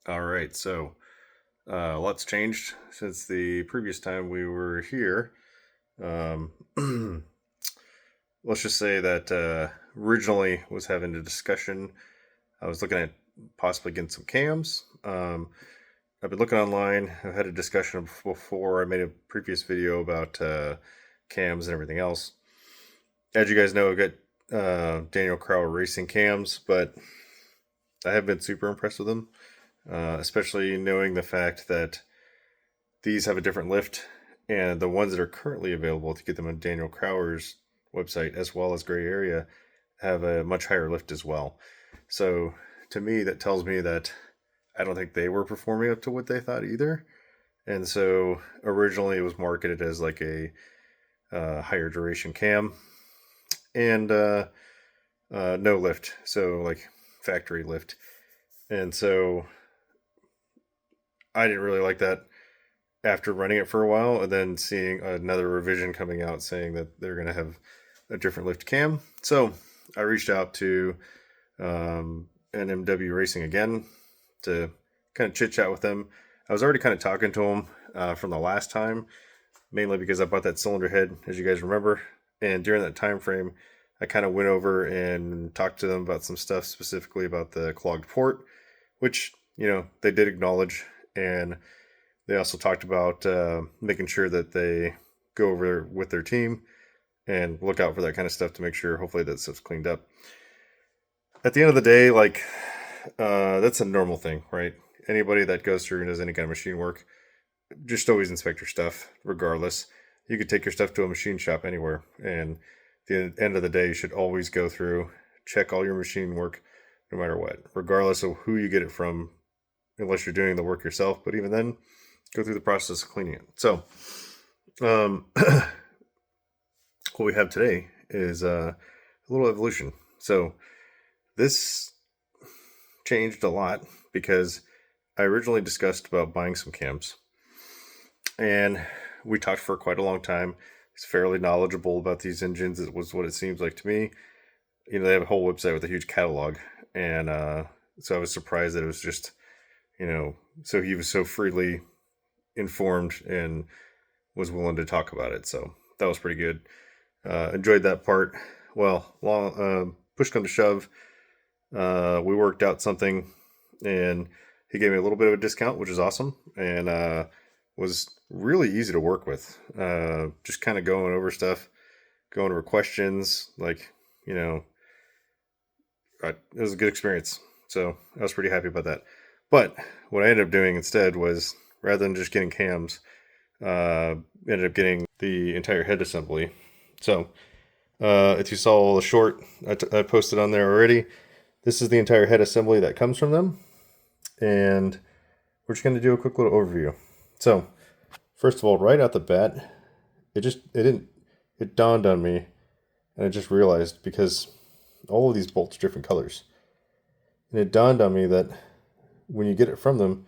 All right, so a lot's changed since the previous time we were here. Um, let's just say that originally was having a discussion. I was looking at possibly getting some cams. I've been looking online. I've had a discussion before. I made a previous video about cams and everything else. As you guys know, I've got Daniel Crow racing cams, but I have been super impressed with them. Especially knowing the fact that these have a different lift, and the ones that are currently available to get them on Daniel Crower's website as well as Gray Area have a much higher lift as well. So to me, that tells me that I don't think they were performing up to what they thought either. And so originally it was marketed as like a higher duration cam and no lift, so like factory lift. And so I didn't really like that after running it for a while and then seeing another revision coming out saying that they're going to have a different lift cam. So I reached out to NMW Racing again to kind of chit chat with them. I was already kind of talking to them from the last time, mainly because I bought that cylinder head, as you guys remember. And during that time frame, I kind of went over and talked to them about some stuff, specifically about the clogged port, which, they did acknowledge. And they also talked about making sure that they go over with their team and look out for that kind of stuff to make sure, hopefully, that stuff's cleaned up. At the end of the day, that's a normal thing, right? Anybody that goes through and does any kind of machine work, just always inspect your stuff, regardless. You could take your stuff to a machine shop anywhere, and at the end of the day, you should always go through, check all your machine work, no matter what, regardless of who you get it from, unless you're doing the work yourself. But even then, go through the process of cleaning it. So, what we have today is a little evolution. So, this changed a lot because I originally discussed about buying some cams, and we talked for quite a long time. He's fairly knowledgeable about these engines. It was what it seems like to me. They have a whole website with a huge catalog, and so I was surprised that it was just, so he was so freely informed and was willing to talk about it. So that was pretty good. Enjoyed that part. Well, push come to shove, we worked out something, and he gave me a little bit of a discount, which is awesome, and was really easy to work with. Just kind of going over stuff, going over questions, it was a good experience. So I was pretty happy about that. But what I ended up doing instead was, rather than just getting cams, ended up getting the entire head assembly. So if you saw the short I posted on there already, this is the entire head assembly that comes from them. And we're just going to do a quick little overview. So first of all, right out the bat, it dawned on me, and I just realized, because all of these bolts are different colors. And it dawned on me that when you get it from them,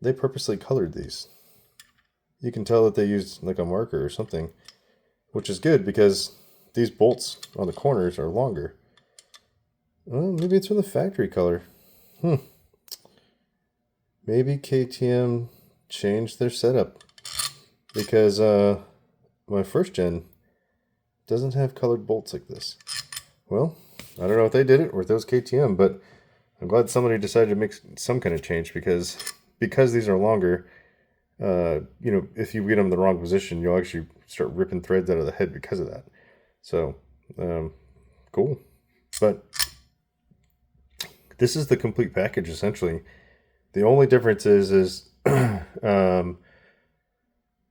they purposely colored these. You can tell that they used like a marker or something, which is good because these bolts on the corners are longer. Well, maybe it's from the factory color. Maybe KTM changed their setup, because my first gen doesn't have colored bolts like this. Well, I don't know if they did it or if it was KTM, but I'm glad somebody decided to make some kind of change, because these are longer. If you get them in the wrong position, you'll actually start ripping threads out of the head because of that. So, cool. But this is the complete package, essentially. The only difference is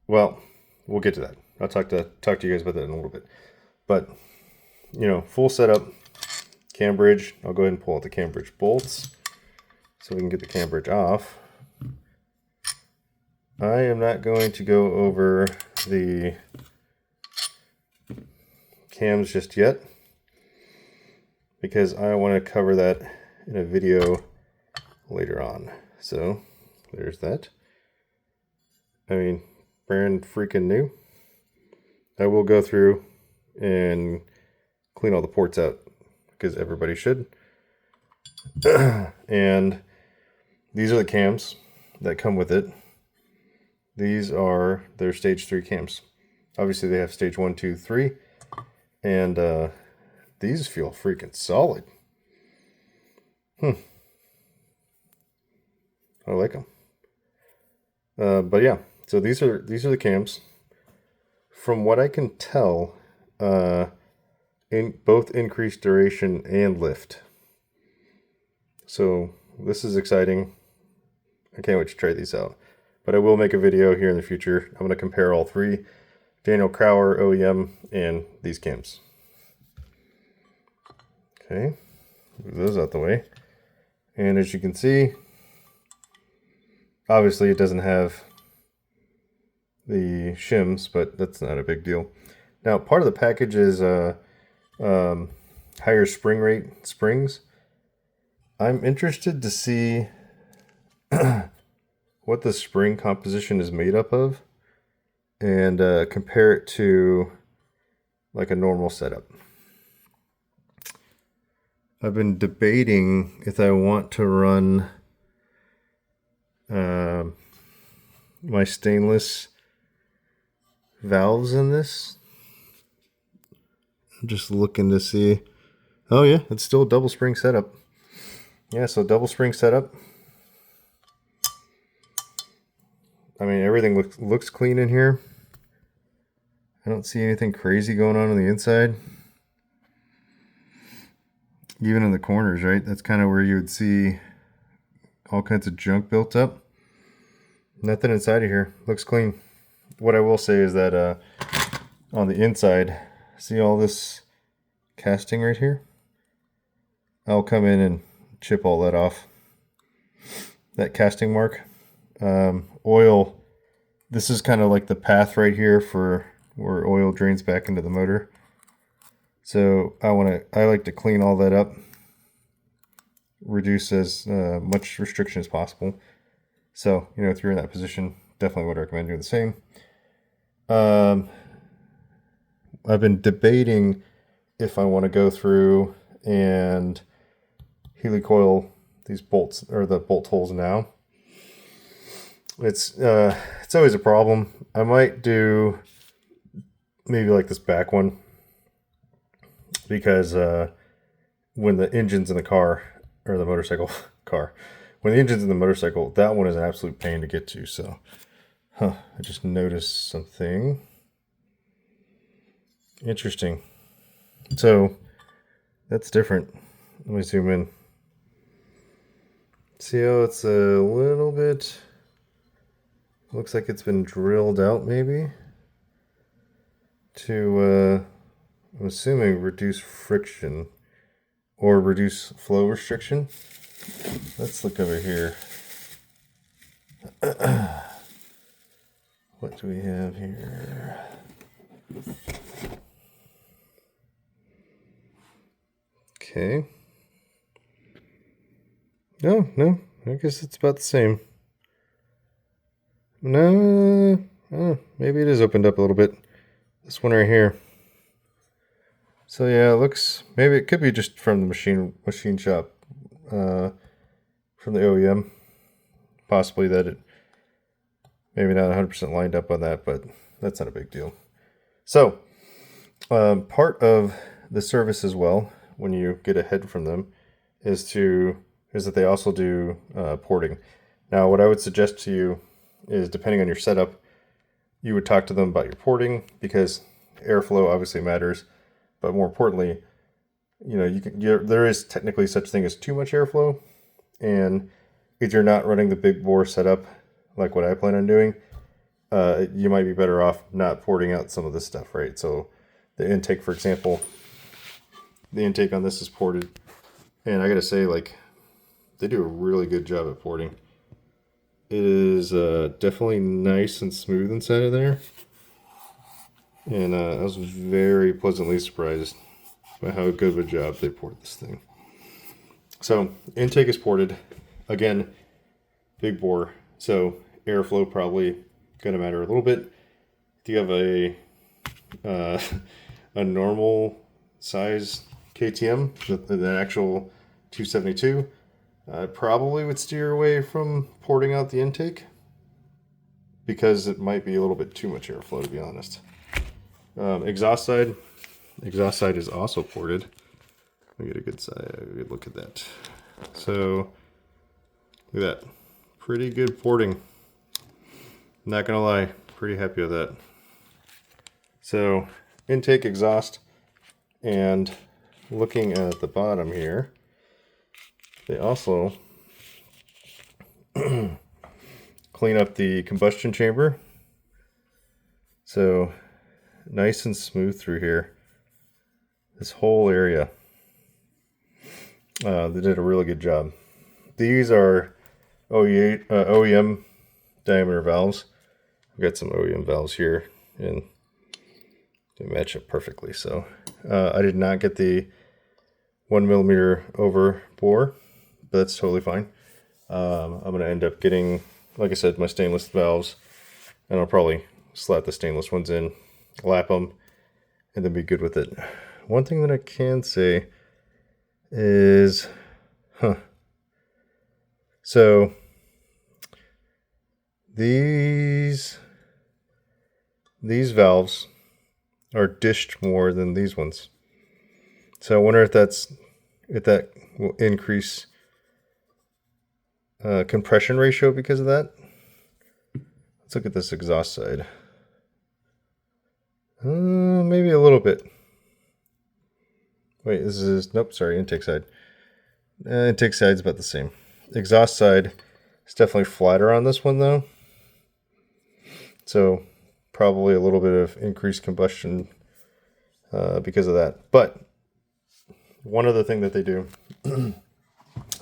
well, we'll get to that. I'll talk to you guys about that in a little bit. But, full setup, cam bridge. I'll go ahead and pull out the cam bridge bolts so we can get the cam bridge off. I am not going to go over the cams just yet, because I want to cover that in a video later on. So there's that. I mean, brand freaking new. I will go through and clean all the ports out, because everybody should. And These are the cams that come with it. These are their stage 3 cams. Obviously they have stage 1, 2, 3, and these feel freaking solid. I like them. But yeah, so these are the cams. From what I can tell, in both increased duration and lift. So this is exciting. I can't wait to try these out. But I will make a video here in the future. I'm going to compare all three: Daniel Crowler, OEM, and these cams. Okay, move those out the way. And as you can see, obviously it doesn't have the shims, but that's not a big deal. Now, part of the package is higher spring rate springs. I'm interested to see what the spring composition is made up of and compare it to like a normal setup. I've been debating if I want to run my stainless valves in this. I'm just looking to see. Oh yeah, it's still a double spring setup. Yeah, so double spring setup. I mean, everything looks clean in here. I don't see anything crazy going on the inside. Even in the corners, right? That's kind of where you would see all kinds of junk built up. Nothing inside of here. Looks clean. What I will say is that on the inside, see all this casting right here? I'll come in and chip all that off. That casting mark. Oil. This is kind of like the path right here for where oil drains back into the motor. So I like to clean all that up, reduce as much restriction as possible. So, you know, if you're in that position, definitely would recommend doing the same. I've been debating if I want to go through and helicoil these bolts, or the bolt holes now. It's always a problem. I might do maybe like this back one, because when the engine's in the car, or the motorcycle car, when the engine's in the motorcycle, that one is an absolute pain to get to. So, I just noticed something interesting. So that's different. Let me zoom in. See how it's a little bit, looks like it's been drilled out maybe to I'm assuming reduce friction or reduce flow restriction. Let's look over here. What do we have here? Okay. No, I guess it's about the same. No, maybe it is opened up a little bit. This one right here. So yeah, it looks, maybe it could be just from the machine shop, from the OEM. Possibly that it, maybe not 100% lined up on that, but that's not a big deal. So, part of the service as well, when you get a head from them, is that they also do porting. Now, what I would suggest to you is, depending on your setup, you would talk to them about your porting, because airflow obviously matters, but more importantly, you know, there is technically such thing as too much airflow, and if you're not running the big bore setup like what I plan on doing, you might be better off not porting out some of this stuff, right? So the intake, for example, the intake on this is ported, and I gotta say, like, they do a really good job at porting. It is definitely nice and smooth inside of there, and I was very pleasantly surprised by how good of a job they poured this thing. So intake is ported. Again, big bore, so airflow probably going to matter a little bit. If you have a normal size KTM, an actual 272, I probably would steer away from porting out the intake because it might be a little bit too much airflow, to be honest. Exhaust side is also ported. Let me get a good look at that. So look at that, pretty good porting. Not gonna lie, pretty happy with that. So intake, exhaust, and looking at the bottom here, they also clean up the combustion chamber. So nice and smooth through here. This whole area. They did a really good job. These are OEM diameter valves. I've got some OEM valves here and they match up perfectly. So I did not get the 1mm over bore, but that's totally fine. I'm going to end up getting, like I said, my stainless valves, and I'll probably slap the stainless ones in, lap them, and then be good with it. One thing that I can say is, so these valves are dished more than these ones. So I wonder if that will increase compression ratio because of that. Let's look at this exhaust side. Maybe a little bit. Wait, this is, nope, sorry, intake side. Intake side's about the same. Exhaust side is definitely flatter on this one though. So probably a little bit of increased combustion because of that. But one other thing that they do,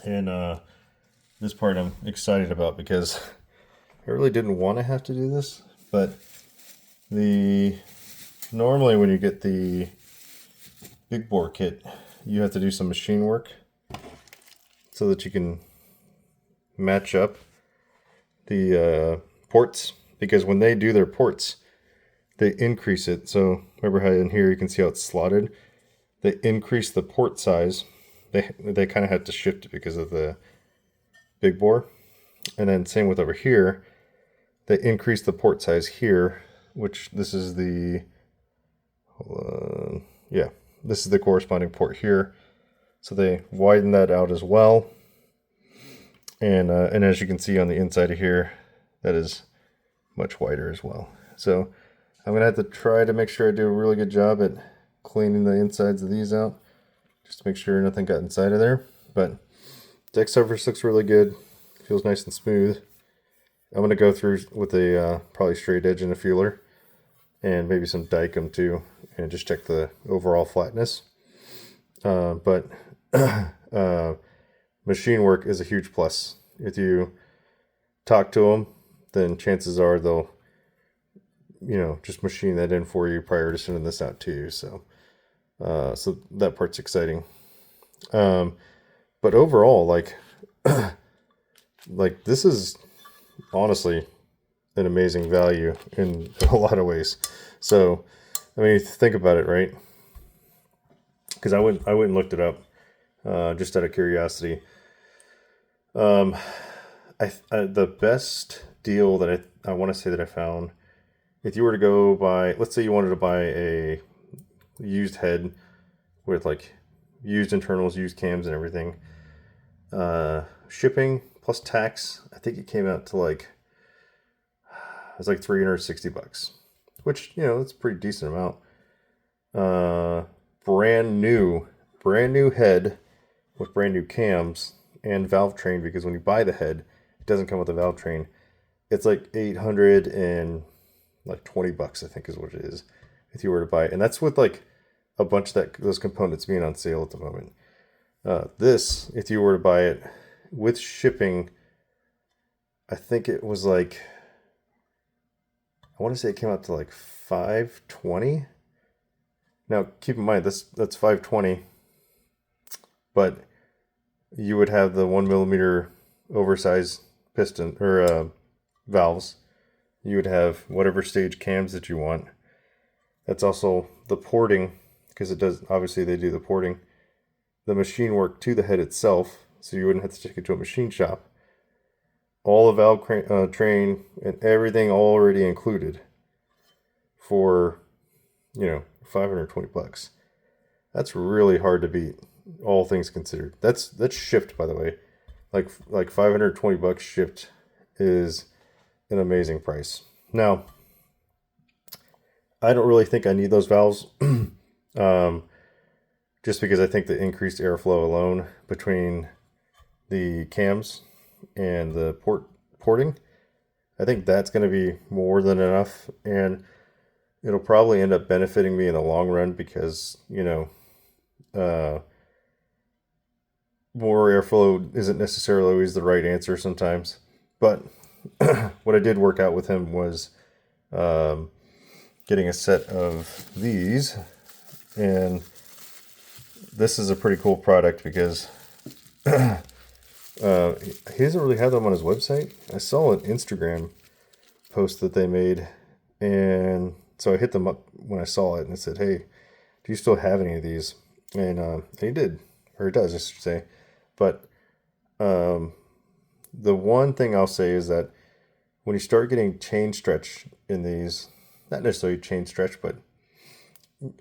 and this part I'm excited about because I really didn't want to have to do this, but normally when you get the big bore kit, you have to do some machine work so that you can match up the ports, because when they do their ports, they increase it. So remember how in here you can see how it's slotted? They increase the port size. They kind of had to shift it because of the big bore. And then same with over here, they increase the port size here, which this is the, yeah, this is the corresponding port here. So they widen that out as well. And as you can see on the inside of here, that is much wider as well. So I'm gonna have to try to make sure I do a really good job at cleaning the insides of these out, just to make sure nothing got inside of there. But deck surface looks really good, feels nice and smooth. I'm gonna go through with a probably straight edge and a feeler, and maybe some Dicom too, and just check the overall flatness. But machine work is a huge plus. If you talk to them, then chances are they'll, just machine that in for you prior to sending this out to you. So, so that part's exciting. But overall, like this is honestly an amazing value in a lot of ways. So, I mean, think about it, right? Because I went and looked it up just out of curiosity. The best deal that I want to say that I found, if you were to go buy, let's say you wanted to buy a used head with like used internals, used cams and everything, shipping plus tax, I think it came out to like, it was like $360, which, that's a pretty decent amount. Brand new head with brand new cams and valve train, because when you buy the head, it doesn't come with a valve train. It's like $820, I think is what it is, if you were to buy it. And that's with like a bunch of those components being on sale at the moment. This, if you were to buy it with shipping, I think it was like, I want to say it came out to like $520. Now keep in mind that's $520, but you would have the 1mm oversized piston or valves. You would have whatever stage cams that you want. That's also the porting, because it does, obviously they do the porting, the machine work to the head itself, so you wouldn't have to take it to a machine shop. All the valve train and everything already included for, 520 bucks. That's really hard to beat, all things considered. That's shipped, by the way. Like 520 bucks shipped is an amazing price. Now, I don't really think I need those valves, just because I think the increased airflow alone between the cams and the porting, I think that's going to be more than enough, and it'll probably end up benefiting me in the long run because, more airflow isn't necessarily always the right answer sometimes. But what I did work out with him was getting a set of these, and this is a pretty cool product because he doesn't really have them on his website. I saw an Instagram post that they made, and so I hit them up when I saw it and I said, "Hey, do you still have any of these?" And he did, or he does, I should say. But the one thing I'll say is that when you start getting chain stretch in these, not necessarily chain stretch, but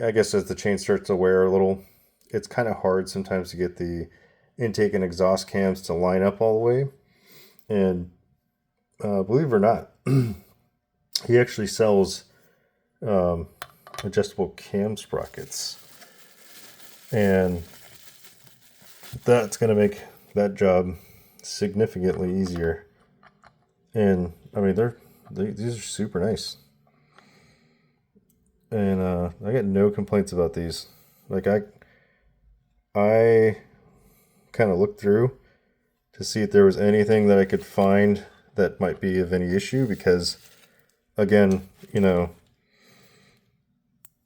I guess as the chain starts to wear a little, it's kind of hard sometimes to get the intake and exhaust cams to line up all the way. And believe it or not, he actually sells adjustable cam sprockets, and that's going to make that job significantly easier. And I mean, these are super nice, and I get no complaints about these. Like I kind of looked through to see if there was anything that I could find that might be of any issue, because again,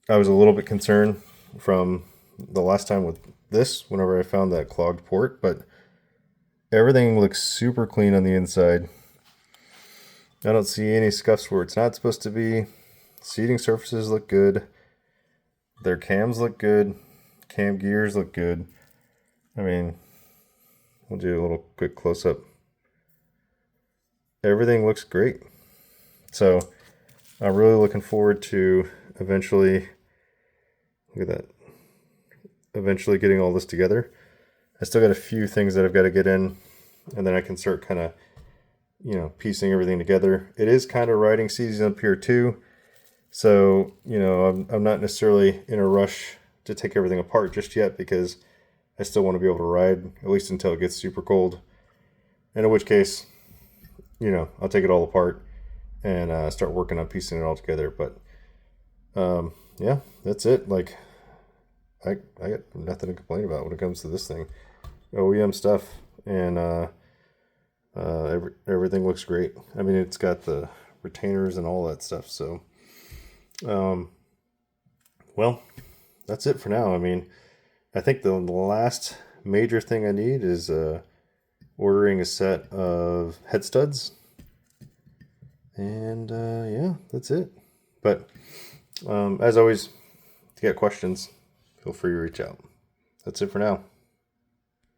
I was a little bit concerned from the last time with this whenever I found that clogged port, but everything looks super clean on the inside. I don't see any scuffs where it's not supposed to be. Seating surfaces look good. Their cams look good. Cam gears look good. I mean, we'll do a little quick close-up. Everything looks great. So I'm really looking forward to eventually, look at that, eventually getting all this together. I still got a few things that I've got to get in, and then I can start kind of, piecing everything together. It is kind of riding season up here too. So, I'm not necessarily in a rush to take everything apart just yet, because I still want to be able to ride, at least until it gets super cold. And in which case, I'll take it all apart and start working on piecing it all together. But yeah, that's it. Like, I got nothing to complain about when it comes to this thing. OEM stuff, and everything looks great. I mean, it's got the retainers and all that stuff. So, well, that's it for now. I mean, I think the last major thing I need is ordering a set of head studs. And yeah, that's it. But as always, if you got questions, feel free to reach out. That's it for now.